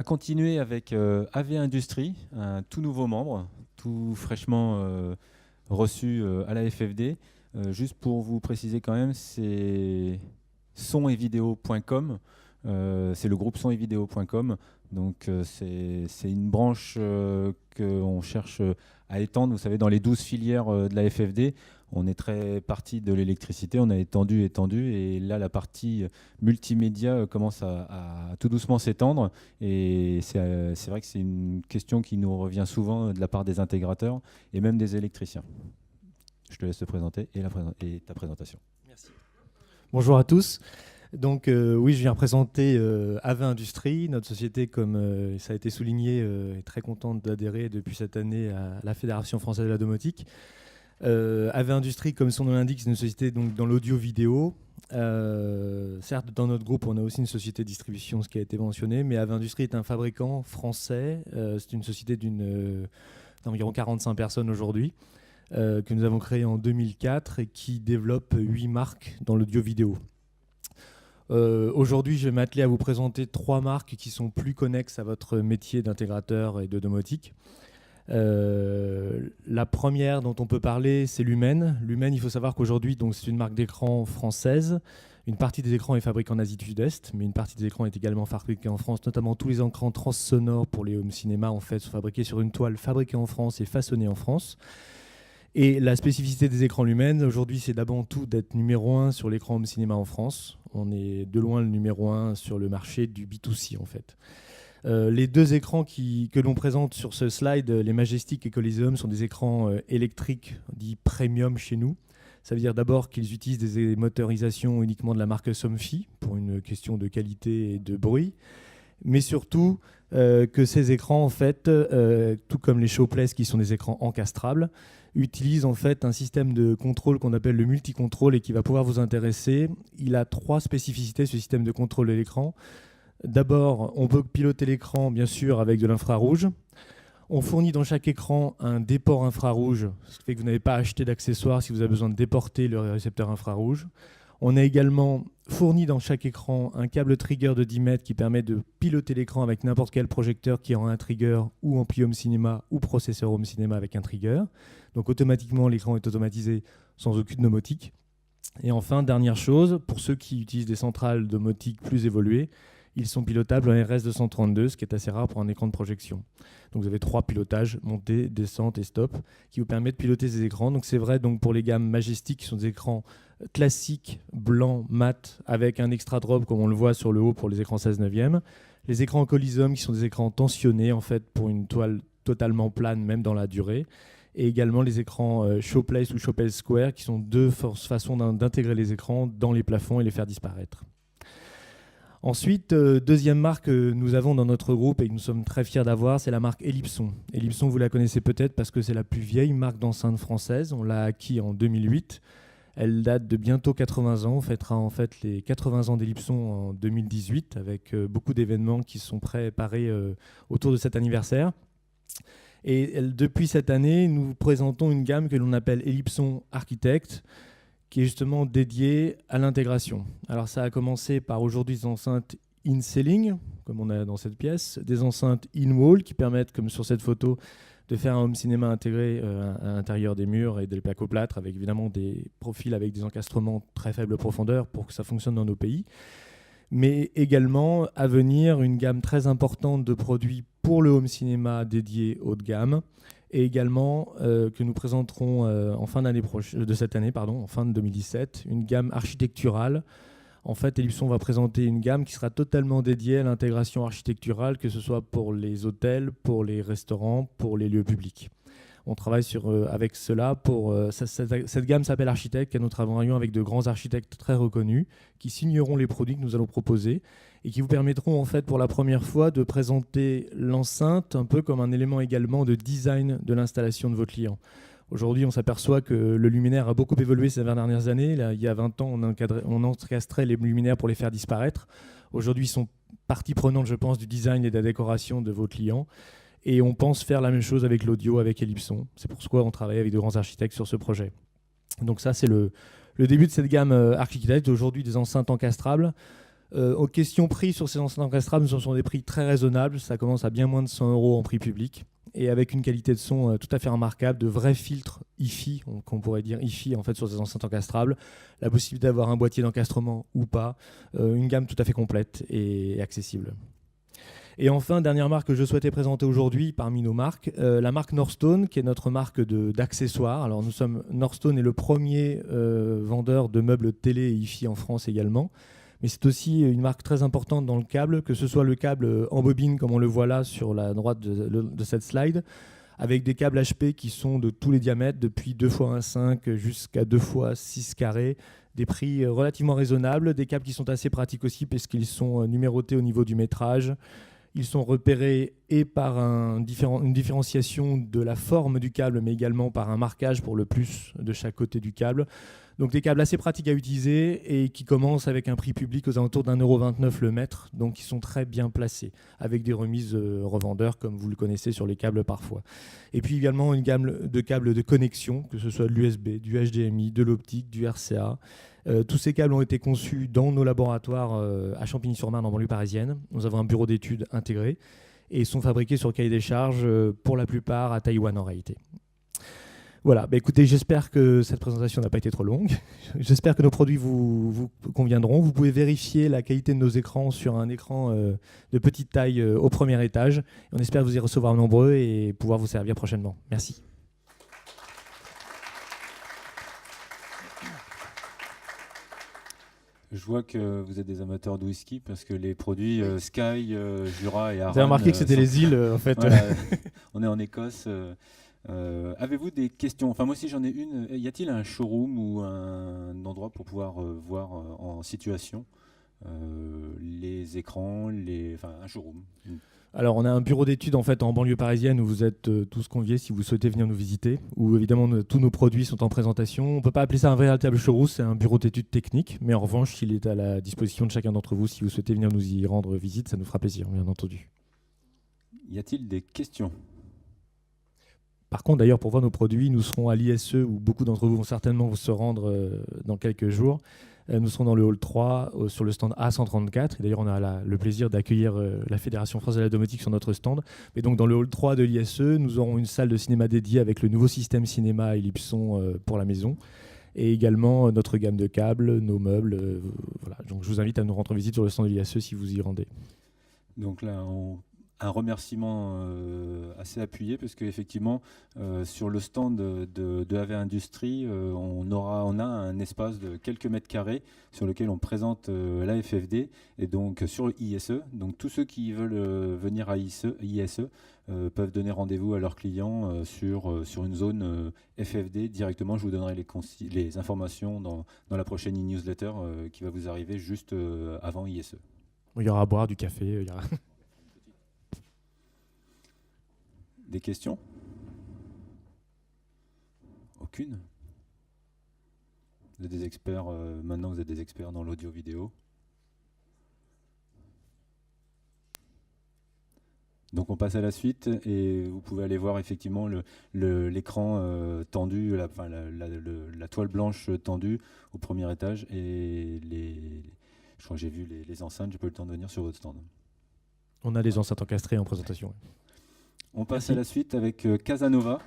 continuer avec AV Industrie, un tout nouveau membre, tout fraîchement reçu à la FFD. Juste pour vous préciser quand même, c'est sonetvideo.com. C'est le groupe sonetvideo.com. Donc c'est une branche qu'on cherche à étendre. Vous savez, dans les 12 filières de la FFD, on est très parti de l'électricité, on a étendu, et là la partie multimédia commence à tout doucement s'étendre. Et c'est vrai que c'est une question qui nous revient souvent de la part des intégrateurs et même des électriciens. Je te laisse te présenter et ta présentation. Merci. Bonjour à tous. Donc oui, je viens présenter AV Industrie, notre société, comme ça a été souligné, est très contente d'adhérer depuis cette année à la Fédération française de la domotique. AV Industrie, comme son nom l'indique, c'est une société donc, dans l'audio-vidéo. Certes, dans notre groupe, on a aussi une société de distribution, ce qui a été mentionné, mais AV Industrie est un fabricant français. C'est une société d'environ 45 personnes aujourd'hui, que nous avons créée en 2004 et qui développe 8 marques dans l'audio-vidéo. Aujourd'hui, je vais m'atteler à vous présenter 3 marques qui sont plus connexes à votre métier d'intégrateur et de domotique. La première dont on peut parler, c'est Lumen. Lumen, il faut savoir qu'aujourd'hui, c'est une marque d'écran française. Une partie des écrans est fabriquée en Asie du Sud-Est, mais une partie des écrans est également fabriquée en France, notamment tous les écrans transsonores pour les home cinéma en fait, sont fabriqués sur une toile fabriquée en France et façonnée en France. Et la spécificité des écrans Lumen, aujourd'hui, c'est d'abord tout d'être numéro 1 sur l'écran home cinéma en France. On est de loin le numéro 1 sur le marché du B2C, en fait. Les 2 écrans que l'on présente sur ce slide, les Majestic et Coliseum, sont des écrans électriques dits premium chez nous. Ça veut dire d'abord qu'ils utilisent des motorisations uniquement de la marque Somfy pour une question de qualité et de bruit. Mais surtout que ces écrans, en fait, tout comme les Showplace qui sont des écrans encastrables, utilisent en fait un système de contrôle qu'on appelle le multi-contrôle et qui va pouvoir vous intéresser. Il a 3 spécificités, ce système de contrôle de l'écran. D'abord, on peut piloter l'écran, bien sûr, avec de l'infrarouge. On fournit dans chaque écran un déport infrarouge, ce qui fait que vous n'avez pas à acheter d'accessoires si vous avez besoin de déporter le récepteur infrarouge. On a également fourni dans chaque écran un câble trigger de 10 mètres qui permet de piloter l'écran avec n'importe quel projecteur qui aura un trigger ou ampli home cinéma ou processeur home cinéma avec un trigger. Donc automatiquement, l'écran est automatisé sans aucune domotique. Et enfin, dernière chose, pour ceux qui utilisent des centrales domotiques plus évoluées, ils sont pilotables en RS232, ce qui est assez rare pour un écran de projection. Donc vous avez 3 pilotages, montée, descente et stop, qui vous permettent de piloter ces écrans. Donc c'est vrai donc pour les gammes Majestic, qui sont des écrans classiques, blancs, mat, avec un extra drop comme on le voit sur le haut pour les écrans 16/9. Les écrans Coliseum, qui sont des écrans tensionnés en fait pour une toile totalement plane, même dans la durée. Et également les écrans Showplace ou Showplace Square, qui sont 2 façons d'intégrer les écrans dans les plafonds et les faire disparaître. Ensuite, deuxième marque que nous avons dans notre groupe et que nous sommes très fiers d'avoir, c'est la marque Ellipson. Ellipson, vous la connaissez peut-être parce que c'est la plus vieille marque d'enceinte française. On l'a acquis en 2008. Elle date de bientôt 80 ans. On fêtera en fait les 80 ans d'Ellipson en 2018 avec beaucoup d'événements qui sont préparés autour de cet anniversaire. Et depuis cette année, nous présentons une gamme que l'on appelle Ellipson Architect, qui est justement dédié à l'intégration. Alors ça a commencé par aujourd'hui des enceintes in-ceiling, comme on a dans cette pièce, des enceintes in-wall qui permettent, comme sur cette photo, de faire un home cinéma intégré à l'intérieur des murs et des plaques au plâtre, avec évidemment des profils avec des encastrements très faible profondeur pour que ça fonctionne dans nos pays. Mais également, à venir, une gamme très importante de produits pour le home cinéma dédié haut de gamme, et également que nous présenterons en fin de cette année, en fin de 2017, une gamme architecturale. En fait, Ellipson va présenter une gamme qui sera totalement dédiée à l'intégration architecturale, que ce soit pour les hôtels, pour les restaurants, pour les lieux publics. On travaille avec cela. Cette gamme s'appelle Architect, et nous travaillons avec de grands architectes très reconnus qui signeront les produits que nous allons proposer et qui vous permettront en fait pour la première fois de présenter l'enceinte un peu comme un élément également de design de l'installation de vos clients. Aujourd'hui, on s'aperçoit que le luminaire a beaucoup évolué ces 20 dernières années. Là, il y a 20 ans, on encastrait les luminaires pour les faire disparaître. Aujourd'hui, ils sont partie prenante, je pense, du design et de la décoration de vos clients. Et on pense faire la même chose avec l'audio, avec Ellipson. C'est pourquoi on travaille avec de grands architectes sur ce projet. Donc ça, c'est le début de cette gamme Architect. Aujourd'hui, des enceintes encastrables. Aux questions prix sur ces enceintes encastrables, ce sont des prix très raisonnables. Ça commence à bien moins de 100 € en prix public. Et avec une qualité de son tout à fait remarquable, de vrais filtres hi-fi, qu'on pourrait dire hi-fi en fait, sur ces enceintes encastrables, la possibilité d'avoir un boîtier d'encastrement ou pas, une gamme tout à fait complète et accessible. Et enfin, dernière marque que je souhaitais présenter aujourd'hui parmi nos marques, la marque Northstone, qui est notre marque d'accessoires. Alors Northstone est le premier vendeur de meubles télé et hi-fi en France également. Mais c'est aussi une marque très importante dans le câble, que ce soit le câble en bobine, comme on le voit là sur la droite de cette slide, avec des câbles HP qui sont de tous les diamètres, depuis 2x1,5 jusqu'à 2x6 carrés, des prix relativement raisonnables, des câbles qui sont assez pratiques aussi, parce qu'ils sont numérotés au niveau du métrage. Ils sont repérés et par une différenciation de la forme du câble, mais également par un marquage pour le plus de chaque côté du câble. Donc des câbles assez pratiques à utiliser et qui commencent avec un prix public aux alentours d'1,29 € le mètre, donc ils sont très bien placés, avec des remises revendeurs comme vous le connaissez sur les câbles parfois. Et puis également une gamme de câbles de connexion, que ce soit de l'USB, du HDMI, de l'optique, du RCA. Tous ces câbles ont été conçus dans nos laboratoires à Champigny-sur-Marne en banlieue parisienne. Nous avons un bureau d'études intégré et sont fabriqués sur cahier des charges pour la plupart à Taïwan en réalité. Voilà, écoutez, j'espère que cette présentation n'a pas été trop longue. J'espère que nos produits vous conviendront. Vous pouvez vérifier la qualité de nos écrans sur un écran de petite taille au premier étage. On espère vous y recevoir nombreux et pouvoir vous servir prochainement. Merci. Je vois que vous êtes des amateurs de whisky parce que les produits Sky, Jura et Arran... Vous avez remarqué que c'était les îles, en fait. Voilà, on est en Écosse. Avez-vous des questions? Enfin, moi aussi j'en ai une. Y a-t-il un showroom ou un endroit pour pouvoir voir en situation les écrans, enfin un showroom? Alors, on a un bureau d'études en fait en banlieue parisienne où vous êtes tous conviés si vous souhaitez venir nous visiter, où évidemment tous nos produits sont en présentation. On ne peut pas appeler ça un véritable showroom, c'est un bureau d'études technique, mais en revanche, il est à la disposition de chacun d'entre vous. Si vous souhaitez venir nous y rendre visite, ça nous fera plaisir, bien entendu. Y a-t-il des questions? Par contre, d'ailleurs, pour voir nos produits, nous serons à l'ISE, où beaucoup d'entre vous vont certainement se rendre dans quelques jours. Nous serons dans le hall 3, sur le stand A134. Et d'ailleurs, on a le plaisir d'accueillir la Fédération française de la domotique sur notre stand. Et donc, dans le hall 3 de l'ISE, nous aurons une salle de cinéma dédiée avec le nouveau système cinéma Ellipson pour la maison. Et également notre gamme de câbles, nos meubles. Voilà. Donc, je vous invite à nous rendre visite sur le stand de l'ISE si vous y rendez. Donc là, un remerciement assez appuyé parce qu'effectivement sur le stand de AV Industrie on a un espace de quelques mètres carrés sur lequel on présente la FFD et donc sur le ISE. Donc tous ceux qui veulent venir à ISE peuvent donner rendez-vous à leurs clients sur une zone FFD directement. Je vous donnerai les informations dans la prochaine e-newsletter qui va vous arriver juste avant ISE. Il y aura à boire, du café, il y aura... Des questions? Aucune? Vous êtes des experts, maintenant vous êtes des experts dans l'audio-vidéo. Donc on passe à la suite et vous pouvez aller voir effectivement l'écran tendu, la toile blanche tendue au premier étage et je crois que j'ai vu les enceintes, j'ai pas eu le temps de venir sur votre stand. On a les enceintes encastrées en présentation. On passe à la suite avec Casanova.